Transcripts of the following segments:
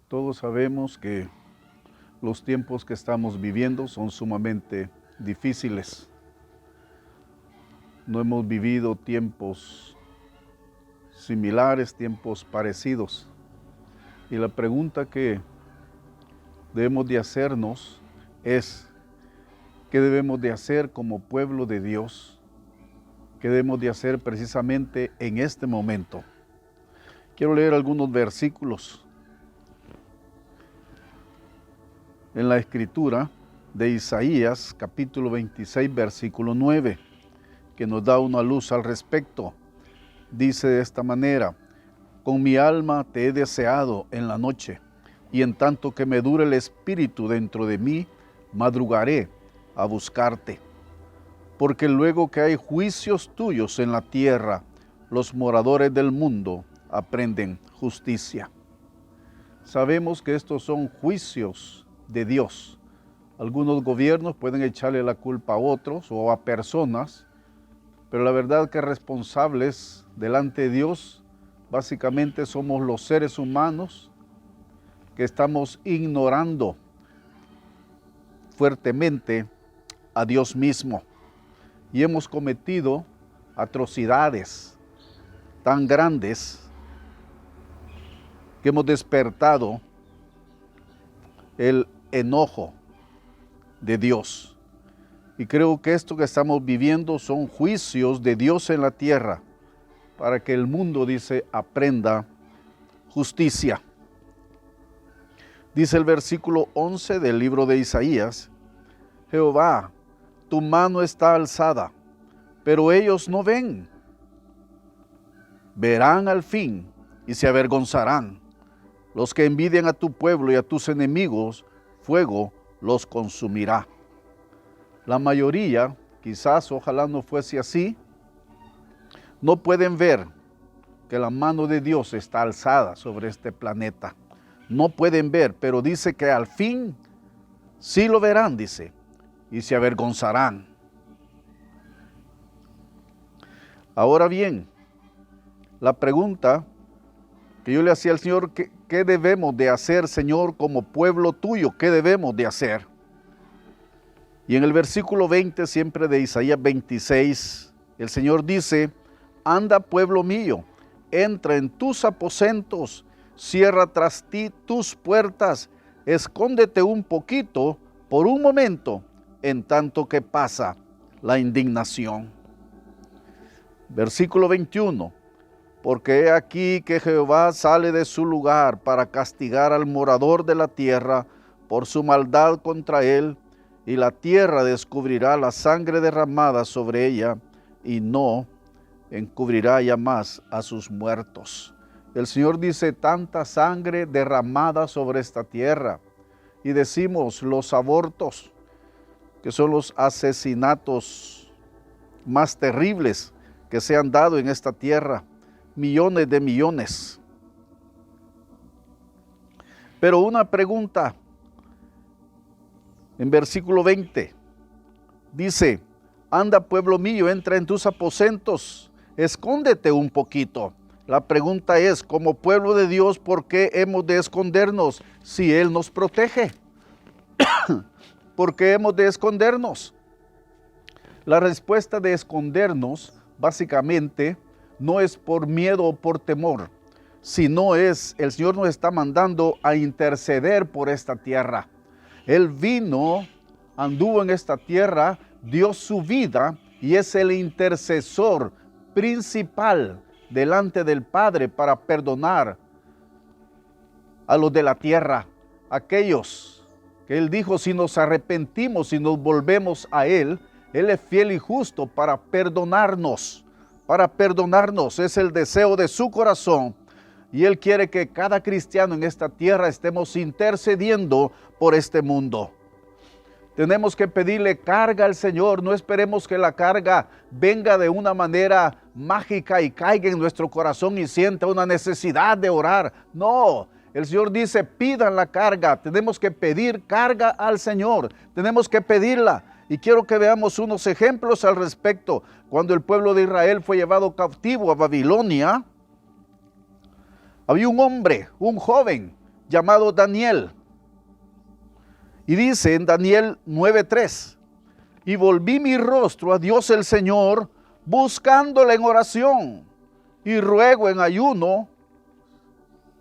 Todos sabemos que los tiempos que estamos viviendo son sumamente difíciles. No hemos vivido tiempos similares, tiempos parecidos. Y la pregunta que debemos de hacernos es, ¿qué debemos de hacer como pueblo de Dios? ¿Qué debemos de hacer precisamente en este momento? Quiero leer algunos versículos en la Escritura de Isaías, capítulo 26, versículo 9, que nos da una luz al respecto. Dice de esta manera: con mi alma te he deseado en la noche, y en tanto que me dure el espíritu dentro de mí, madrugaré a buscarte. Porque luego que hay juicios tuyos en la tierra, los moradores del mundo aprenden justicia. Sabemos que estos son juicios de Dios. Algunos gobiernos pueden echarle la culpa a otros o a personas, pero la verdad que responsables delante de Dios básicamente somos los seres humanos que estamos ignorando fuertemente a Dios mismo y hemos cometido atrocidades tan grandes que hemos despertado el enojo de Dios. Y creo que esto que estamos viviendo son juicios de Dios en la tierra para que el mundo, dice, aprenda justicia. Dice el versículo 11 del libro de Isaías: Jehová, tu mano está alzada, pero ellos no ven. Verán al fin y se avergonzarán. Los que envidian a tu pueblo y a tus enemigos, fuego los consumirá. La mayoría, quizás, ojalá no fuese así, no pueden ver que la mano de Dios está alzada sobre este planeta. No pueden ver, pero dice que al fin sí lo verán, dice, y se avergonzarán. Ahora bien, la pregunta que yo le hacía al Señor, ¿qué debemos de hacer, Señor, como pueblo tuyo? ¿Qué debemos de hacer? Y en el versículo 20, siempre de Isaías 26, el Señor dice: anda, pueblo mío, entra en tus aposentos, cierra tras ti tus puertas, escóndete un poquito, por un momento, en tanto que pasa la indignación. Versículo 21. Porque he aquí que Jehová sale de su lugar para castigar al morador de la tierra por su maldad contra él, y la tierra descubrirá la sangre derramada sobre ella, y no encubrirá ya más a sus muertos. El Señor dice: tanta sangre derramada sobre esta tierra. Y decimos los abortos, que son los asesinatos más terribles que se han dado en esta tierra. Millones de millones. Pero una pregunta, en versículo 20, dice: anda, pueblo mío, entra en tus aposentos, escóndete un poquito. La pregunta es, como pueblo de Dios, ¿por qué hemos de escondernos si Él nos protege? ¿Por qué hemos de escondernos? La respuesta de escondernos, básicamente, no es por miedo o por temor, sino es, el Señor nos está mandando a interceder por esta tierra. Él vino, anduvo en esta tierra, dio su vida y es el intercesor principal delante del Padre para perdonar a los de la tierra, aquellos que Él dijo: si nos arrepentimos y nos volvemos a Él, Él es fiel y justo para perdonarnos. Para perdonarnos, es el deseo de su corazón. Y Él quiere que cada cristiano en esta tierra estemos intercediendo por este mundo. Tenemos que pedirle carga al Señor. No esperemos que la carga venga de una manera mágica y caiga en nuestro corazón y sienta una necesidad de orar. No, el Señor dice: pidan la carga. Tenemos que pedir carga al Señor. Tenemos que pedirla. Y quiero que veamos unos ejemplos al respecto. Cuando el pueblo de Israel fue llevado cautivo a Babilonia, había un hombre, un joven, llamado Daniel. Y dice en Daniel 9:3, y volví mi rostro a Dios el Señor, buscándole en oración, y ruego en ayuno,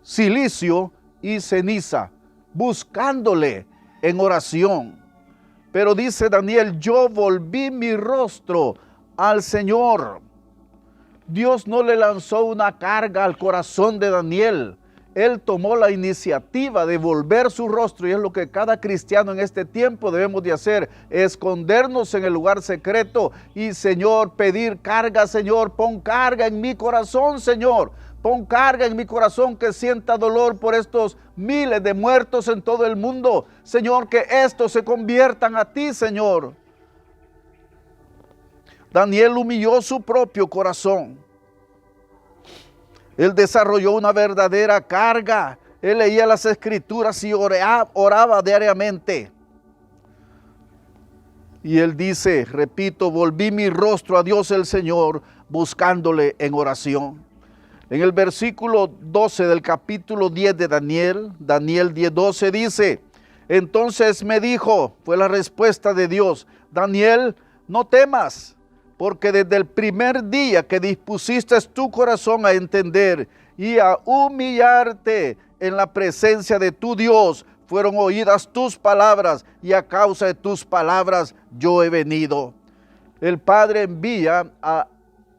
cilicio y ceniza, buscándole en oración. Pero dice Daniel, yo volví mi rostro al Señor. Dios no le lanzó una carga al corazón de Daniel. Él tomó la iniciativa de volver su rostro, y es lo que cada cristiano en este tiempo debemos de hacer, escondernos en el lugar secreto y, Señor, pedir carga. Señor, pon carga en mi corazón, Señor. Pon carga en mi corazón, que sienta dolor por estos miles de muertos en todo el mundo. Señor, que estos se conviertan a ti, Señor. Daniel humilló su propio corazón. Él desarrolló una verdadera carga. Él leía las escrituras y oraba diariamente. Y él dice, repito, volví mi rostro a Dios el Señor, buscándole en oración. En el versículo 12 del capítulo 10 de Daniel 10:12 dice, entonces me dijo, fue la respuesta de Dios, Daniel, no temas, porque desde el primer día que dispusiste tu corazón a entender y a humillarte en la presencia de tu Dios, fueron oídas tus palabras, y a causa de tus palabras yo he venido. El Padre envía a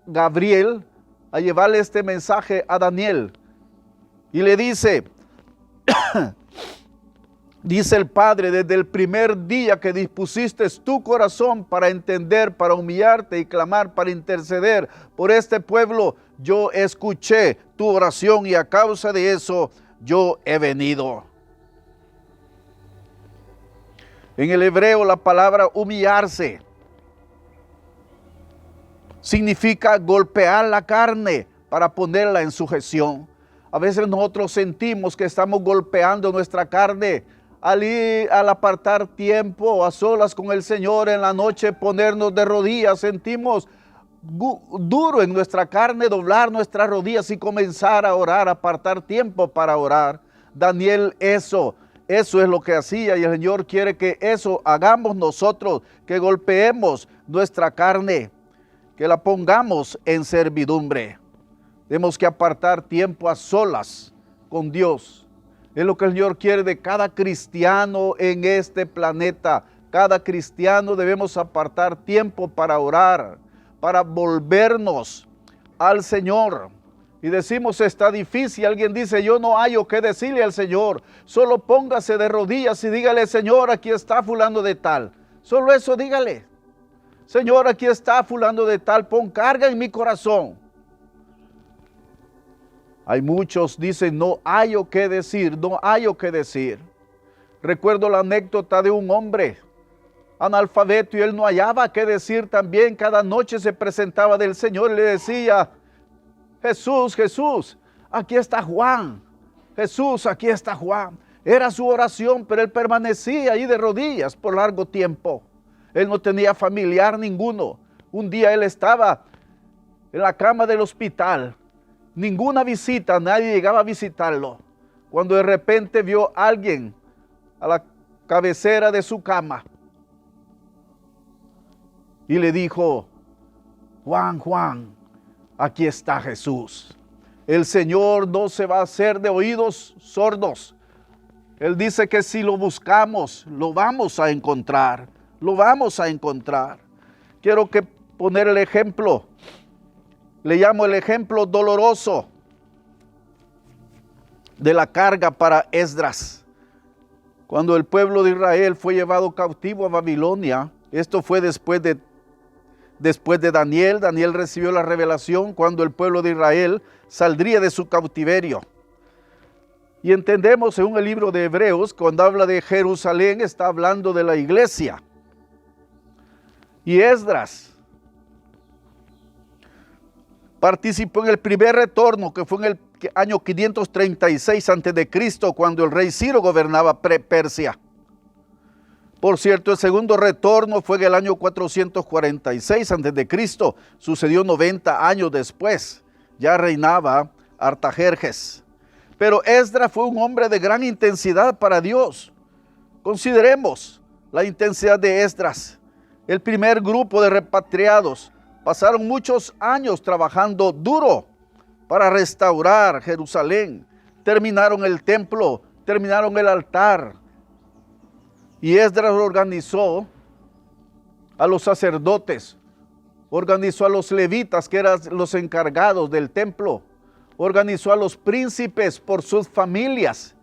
Gabriel a llevarle este mensaje a Daniel, y le dice, dice el Padre, desde el primer día que dispusiste tu corazón para entender, para humillarte y clamar, para interceder por este pueblo, yo escuché tu oración, y a causa de eso yo he venido. En el hebreo la palabra humillarse significa golpear la carne para ponerla en sujeción. A veces nosotros sentimos que estamos golpeando nuestra carne al apartar tiempo a solas con el Señor en la noche, ponernos de rodillas. Sentimos duro en nuestra carne doblar nuestras rodillas y comenzar a orar, apartar tiempo para orar. Daniel eso es lo que hacía, y el Señor quiere que eso hagamos nosotros, que golpeemos nuestra carne, que la pongamos en servidumbre. Tenemos que apartar tiempo a solas con Dios. Es lo que el Señor quiere de cada cristiano en este planeta. Cada cristiano debemos apartar tiempo para orar, para volvernos al Señor. Y decimos, está difícil. Alguien dice, yo no hallo qué decirle al Señor. Solo póngase de rodillas y dígale, Señor, aquí está fulano de tal. Solo eso dígale. Señor, aquí está fulano de tal, pon carga en mi corazón. Hay muchos dicen, no hallo qué decir, no hallo qué decir. Recuerdo la anécdota de un hombre analfabeto, y él no hallaba qué decir también. Cada noche se presentaba del Señor y le decía, Jesús, Jesús, aquí está Juan. Jesús, aquí está Juan. Era su oración, pero él permanecía ahí de rodillas por largo tiempo. Él no tenía familiar ninguno. Un día él estaba en la cama del hospital. Ninguna visita, nadie llegaba a visitarlo. Cuando de repente vio a alguien a la cabecera de su cama y le dijo, Juan, Juan, aquí está Jesús. El Señor no se va a hacer de oídos sordos. Él dice que si lo buscamos, lo vamos a encontrar. Lo vamos a encontrar. Quiero poner el ejemplo. Le llamo el ejemplo doloroso de la carga para Esdras. Cuando el pueblo de Israel fue llevado cautivo a Babilonia, esto fue después de Daniel. Daniel recibió la revelación cuando el pueblo de Israel saldría de su cautiverio. Y entendemos según el libro de Hebreos, cuando habla de Jerusalén, está hablando de la iglesia. Y Esdras participó en el primer retorno, que fue en el año 536 a.C., cuando el rey Ciro gobernaba Persia. Por cierto, el segundo retorno fue en el año 446 a.C., sucedió 90 años después, ya reinaba Artajerjes. Pero Esdras fue un hombre de gran intensidad para Dios. Consideremos la intensidad de Esdras. El primer grupo de repatriados pasaron muchos años trabajando duro para restaurar Jerusalén. Terminaron el templo, terminaron el altar. Y Esdras organizó a los sacerdotes, organizó a los levitas, que eran los encargados del templo, organizó a los príncipes por sus familias.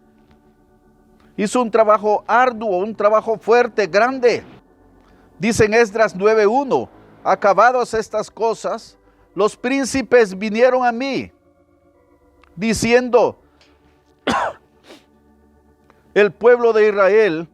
Hizo un trabajo arduo, un trabajo fuerte, grande. Dice en Esdras 9:1, acabadas estas cosas, los príncipes vinieron a mí, diciendo, el pueblo de Israel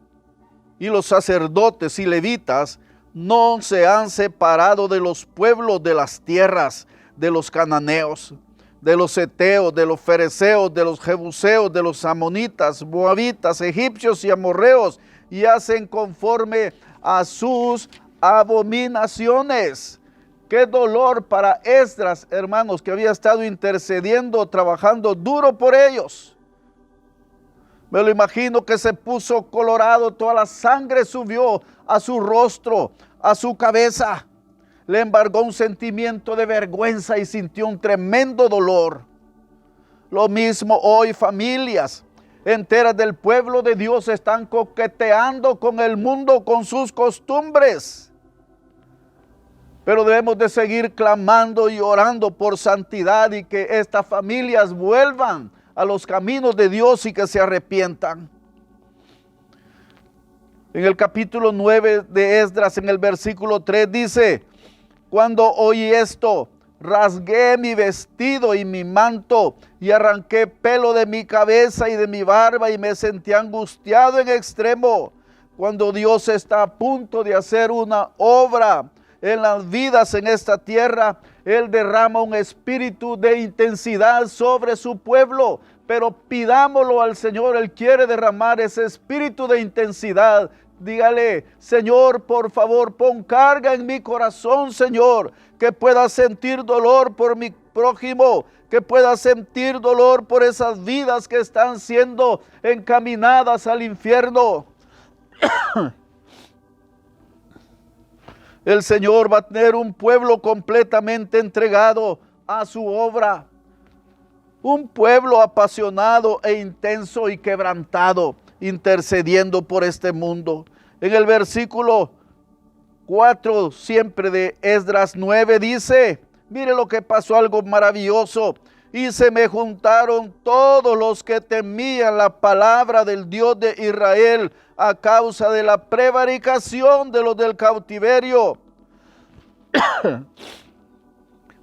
y los sacerdotes y levitas no se han separado de los pueblos de las tierras de los cananeos, de los heteos, de los fereceos, de los jebuseos, de los amonitas, moabitas, egipcios y amorreos, y hacen conforme a sus abominaciones. Qué dolor para Esdras, hermanos, que había estado intercediendo, trabajando duro por ellos. Me lo imagino que se puso colorado, toda la sangre subió a su rostro, a su cabeza. Le embargó un sentimiento de vergüenza y sintió un tremendo dolor. Lo mismo hoy, familias enteras del pueblo de Dios están coqueteando con el mundo, con sus costumbres. Pero debemos de seguir clamando y orando por santidad y que estas familias vuelvan a los caminos de Dios y que se arrepientan. En el capítulo 9 de Esdras, en el versículo 3 dice, cuando oí esto, rasgué mi vestido y mi manto y arranqué pelo de mi cabeza y de mi barba y me sentí angustiado en extremo. Cuando Dios está a punto de hacer una obra en las vidas en esta tierra, Él derrama un espíritu de intensidad sobre su pueblo, pero pidámoslo al Señor. Él quiere derramar ese espíritu de intensidad. Dígale, Señor, por favor, pon carga en mi corazón, Señor, que pueda sentir dolor por mi prójimo, que pueda sentir dolor por esas vidas que están siendo encaminadas al infierno. El Señor va a tener un pueblo completamente entregado a su obra. Un pueblo apasionado e intenso y quebrantado, intercediendo por este mundo. En el versículo 4, siempre de Esdras 9, dice, mire lo que pasó, algo maravilloso. Y se me juntaron todos los que temían la palabra del Dios de Israel a causa de la prevaricación de los del cautiverio.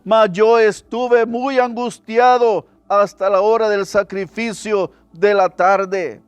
Mas yo estuve muy angustiado hasta la hora del sacrificio de la tarde.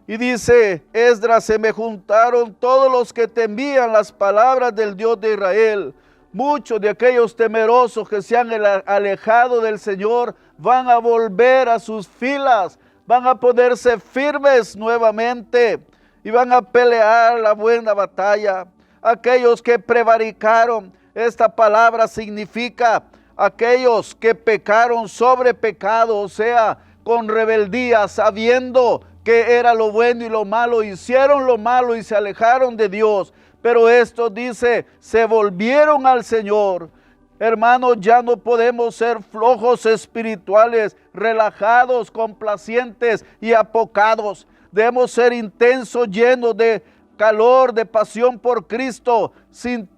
Y dice Esdras, se me juntaron todos los que temían las palabras del Dios de Israel. Muchos de aquellos temerosos que se han alejado del Señor van a volver a sus filas, van a ponerse firmes nuevamente y van a pelear la buena batalla. Aquellos que prevaricaron, esta palabra significa aquellos que pecaron sobre pecado, o sea, con rebeldía, sabiendo que era lo bueno y lo malo, hicieron lo malo y se alejaron de Dios. Pero esto dice, se volvieron al Señor. Hermanos, ya no podemos ser flojos espirituales, relajados, complacientes y apocados. Debemos ser intensos, llenos de calor, de pasión por Cristo,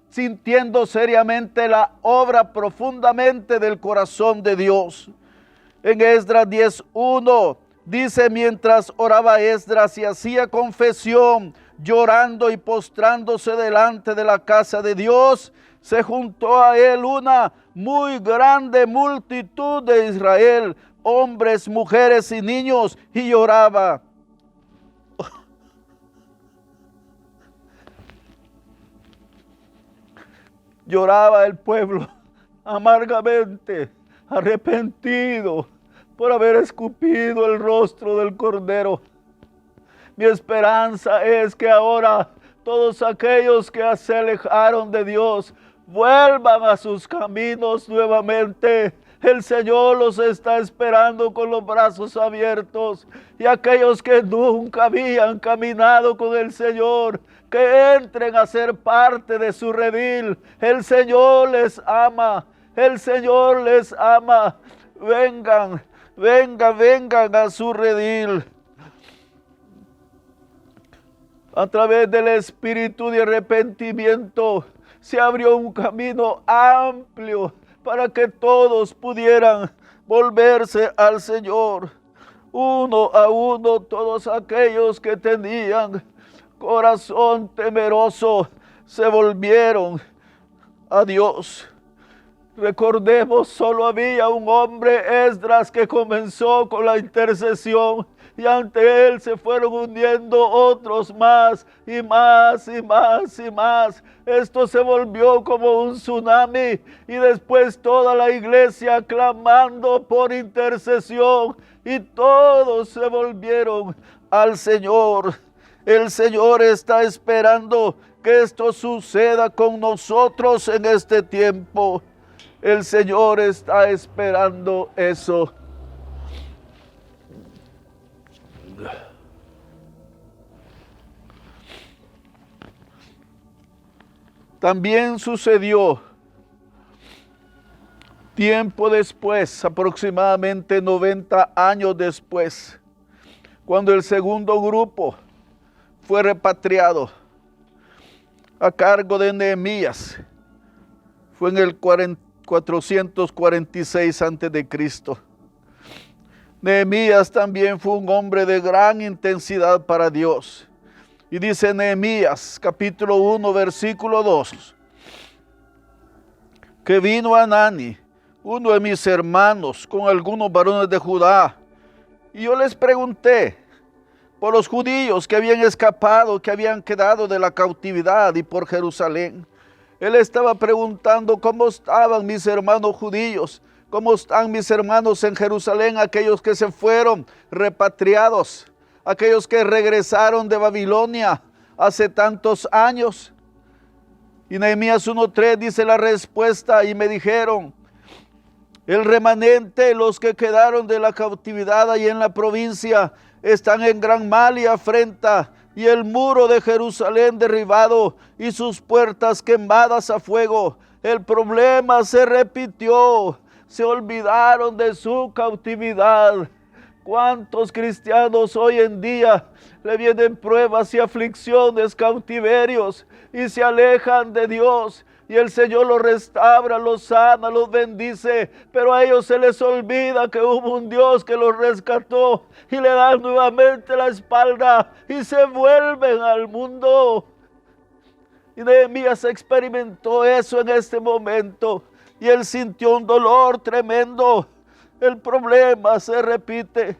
sintiendo seriamente la obra profundamente del corazón de Dios. En Esdras 10:1 dice, mientras oraba Esdras y hacía confesión, llorando y postrándose delante de la casa de Dios, se juntó a él una muy grande multitud de Israel, hombres, mujeres y niños, y lloraba. Lloraba el pueblo amargamente, arrepentido por haber escupido el rostro del Cordero. Mi esperanza es que ahora Todos aquellos que se alejaron de Dios, vuelvan a sus caminos nuevamente. El Señor los está esperando con los brazos abiertos. Y aquellos que nunca habían caminado con el Señor, que entren a ser parte de su redil. El Señor les ama. El Señor les ama. Vengan, vengan, vengan a su redil. A través del espíritu de arrepentimiento se abrió un camino amplio para que todos pudieran volverse al Señor. Uno a uno, todos aquellos que tenían corazón temeroso se volvieron a Dios. Recordemos, solo había un hombre, Esdras, que comenzó con la intercesión, y ante él se fueron uniendo otros más y más y más y más. Esto se volvió como un tsunami, y después toda la iglesia clamando por intercesión, y todos se volvieron al Señor. El Señor está esperando que esto suceda con nosotros en este tiempo. El Señor está esperando eso. También sucedió tiempo después, aproximadamente 90 años después, cuando el segundo grupo fue repatriado a cargo de Nehemías. Fue en el 446 a.C. Nehemías también fue un hombre de gran intensidad para Dios. Y dice Nehemías, capítulo 1, versículo 2, que vino Hanani, uno de mis hermanos, con algunos varones de Judá, y yo les pregunté por los judíos que habían escapado, que habían quedado de la cautividad, y por Jerusalén. Él estaba preguntando cómo estaban mis hermanos judíos, cómo están mis hermanos en Jerusalén, aquellos que se fueron repatriados, aquellos que regresaron de Babilonia hace tantos años. Y Nehemías 1:3 dice la respuesta, y me dijeron, el remanente, los que quedaron de la cautividad ahí en la provincia, están en gran mal y afrenta, y el muro de Jerusalén derribado y sus puertas quemadas a fuego. El problema se repitió, se olvidaron de su cautividad. ¿Cuántos cristianos hoy en día le vienen pruebas y aflicciones, cautiverios, y se alejan de Dios? Y el Señor los restaura, los sana, los bendice, pero a ellos se les olvida que hubo un Dios que los rescató, y le dan nuevamente la espalda y se vuelven al mundo. Y Nehemías experimentó eso en este momento, y él sintió un dolor tremendo. El problema se repite.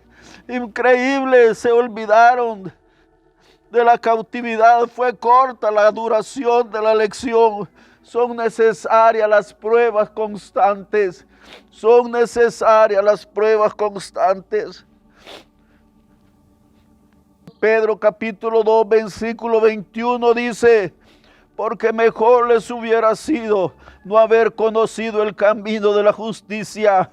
Increíble, se olvidaron de la cautividad. Fue corta la duración de la lección. Son necesarias las pruebas constantes. Son necesarias las pruebas constantes. Pedro capítulo 2, versículo 21 dice, porque mejor les hubiera sido no haber conocido el camino de la justicia,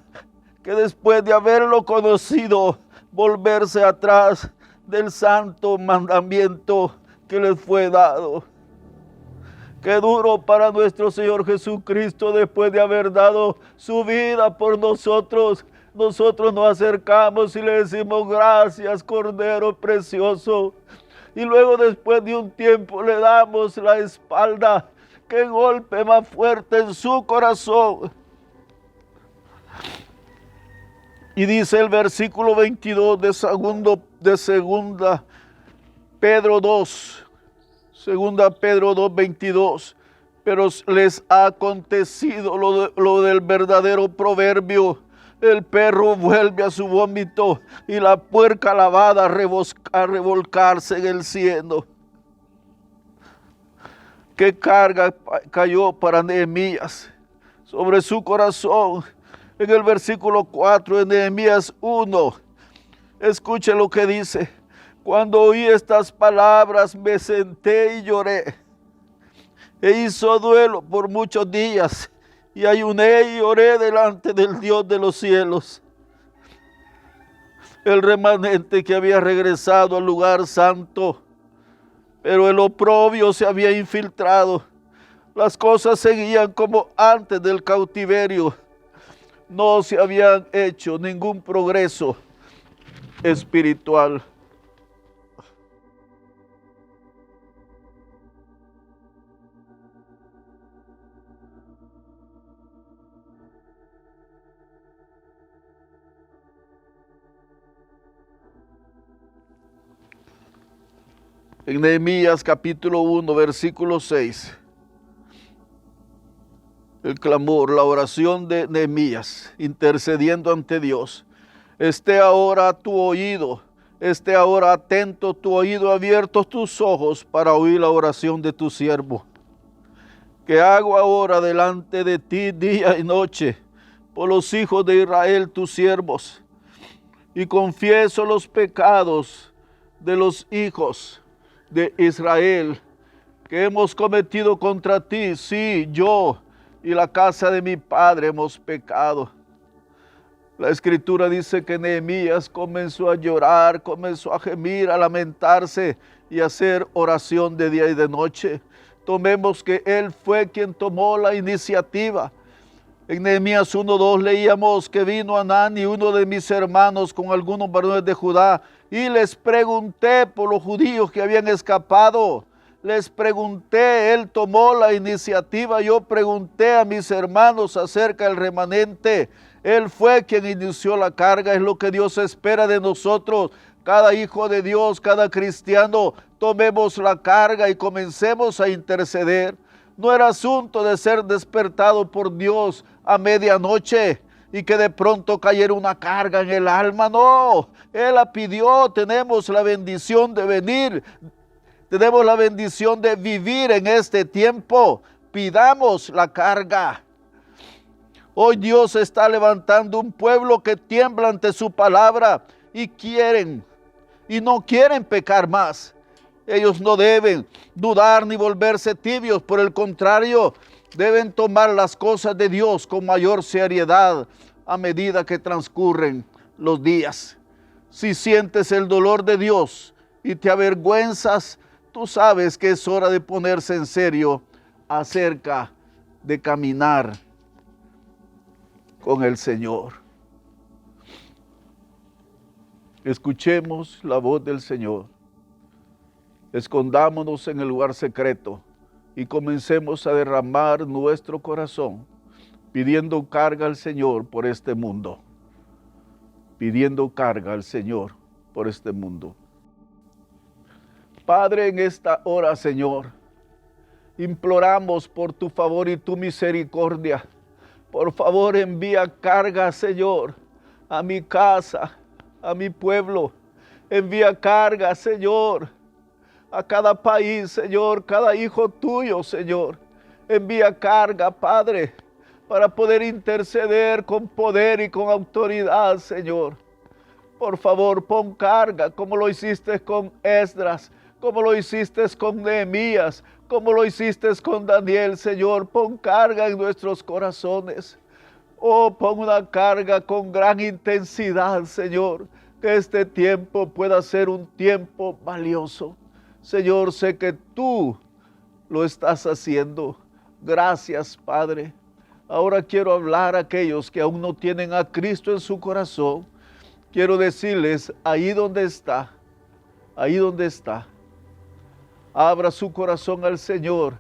que después de haberlo conocido, volverse atrás del santo mandamiento que les fue dado. Qué duro para nuestro Señor Jesucristo, después de haber dado su vida por nosotros, nosotros nos acercamos y le decimos gracias, Cordero precioso. Y luego después de un tiempo le damos la espalda. Qué golpe más fuerte en su corazón. Y dice el versículo 22 de segunda Pedro 2, segunda Pedro 2, 22. Pero les ha acontecido lo del verdadero proverbio. El perro vuelve a su vómito y la puerca lavada a revolcarse en el cieno. Qué carga cayó para Nehemías sobre su corazón. En el versículo 4 de Nehemías 1, escuche lo que dice. Cuando oí estas palabras me senté y lloré. E hizo duelo por muchos días y ayuné y oré delante del Dios de los cielos. El remanente que había regresado al lugar santo, pero el oprobio se había infiltrado. Las cosas seguían como antes del cautiverio. No se habían hecho ningún progreso espiritual. En Nehemías capítulo 1, versículo 6, el clamor, la oración de Nehemías, intercediendo ante Dios. Esté ahora tu oído, esté ahora atento tu oído, abiertos tus ojos para oír la oración de tu siervo. Que hago ahora delante de ti día y noche por los hijos de Israel, tus siervos, y confieso los pecados de los hijos de Israel que hemos cometido contra ti. Sí, yo y la casa de mi padre hemos pecado. La escritura dice que Nehemías comenzó a llorar, comenzó a gemir, a lamentarse y a hacer oración de día y de noche. Tomemos que él fue quien tomó la iniciativa. En Nehemías 1:2 leíamos que vino Hanani, uno de mis hermanos, con algunos varones de Judá, y les pregunté por los judíos que habían escapado. Les pregunté, él tomó la iniciativa. Yo pregunté a mis hermanos acerca del remanente. Él fue quien inició la carga. Es lo que Dios espera de nosotros. Cada hijo de Dios, cada cristiano, tomemos la carga y comencemos a interceder. No era asunto de ser despertado por Dios a medianoche y que de pronto cayera una carga en el alma. No, Él la pidió. Tenemos la bendición de venir. Tenemos la bendición de vivir en este tiempo. Pidamos la carga. Hoy Dios está levantando un pueblo que tiembla ante su palabra y no quieren pecar más. Ellos no deben dudar ni volverse tibios. Por el contrario, deben tomar las cosas de Dios con mayor seriedad a medida que transcurren los días. Si sientes el dolor de Dios y te avergüenzas, tú sabes que es hora de ponerse en serio acerca de caminar con el Señor. Escuchemos la voz del Señor. Escondámonos en el lugar secreto y comencemos a derramar nuestro corazón, pidiendo carga al Señor por este mundo. Pidiendo carga al Señor por este mundo. Padre, en esta hora, Señor, imploramos por tu favor y tu misericordia. Por favor, envía carga, Señor, a mi casa, a mi pueblo. Envía carga, Señor, a cada país, Señor, cada hijo tuyo, Señor. Envía carga, Padre, para poder interceder con poder y con autoridad, Señor. Por favor, pon carga, como lo hiciste con Esdras, como lo hiciste con Nehemías, como lo hiciste con Daniel, Señor. Pon carga en nuestros corazones. Oh, pon una carga con gran intensidad, Señor, que este tiempo pueda ser un tiempo valioso. Señor, sé que tú lo estás haciendo. Gracias, Padre. Ahora quiero hablar a aquellos que aún no tienen a Cristo en su corazón. Quiero decirles, ahí donde está, abra su corazón al Señor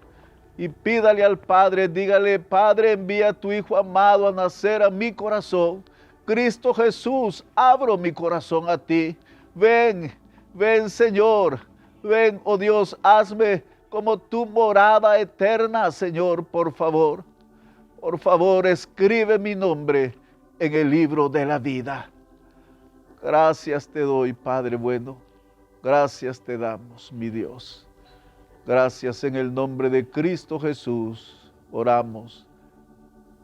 y pídale al Padre, dígale: Padre, envía a tu Hijo amado a nacer a mi corazón. Cristo Jesús, abro mi corazón a ti. Ven, ven, Señor. Ven, oh Dios, hazme como tu morada eterna, Señor, por favor. Por favor, escribe mi nombre en el libro de la vida. Gracias te doy, Padre bueno. Gracias te damos, mi Dios. Gracias, en el nombre de Cristo Jesús oramos.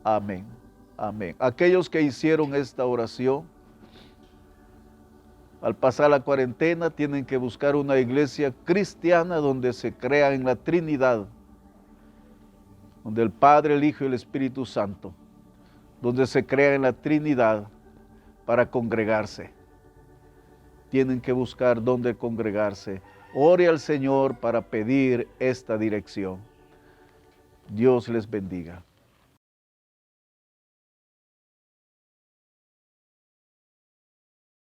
Amén. Amén. Aquellos que hicieron esta oración, Al pasar la cuarentena tienen que buscar una iglesia cristiana donde se crea en la Trinidad, donde el Padre, el Hijo y el Espíritu Santo, donde se crea en la Trinidad para congregarse. Tienen que buscar dónde congregarse. Ore al Señor para pedir esta dirección. Dios les bendiga.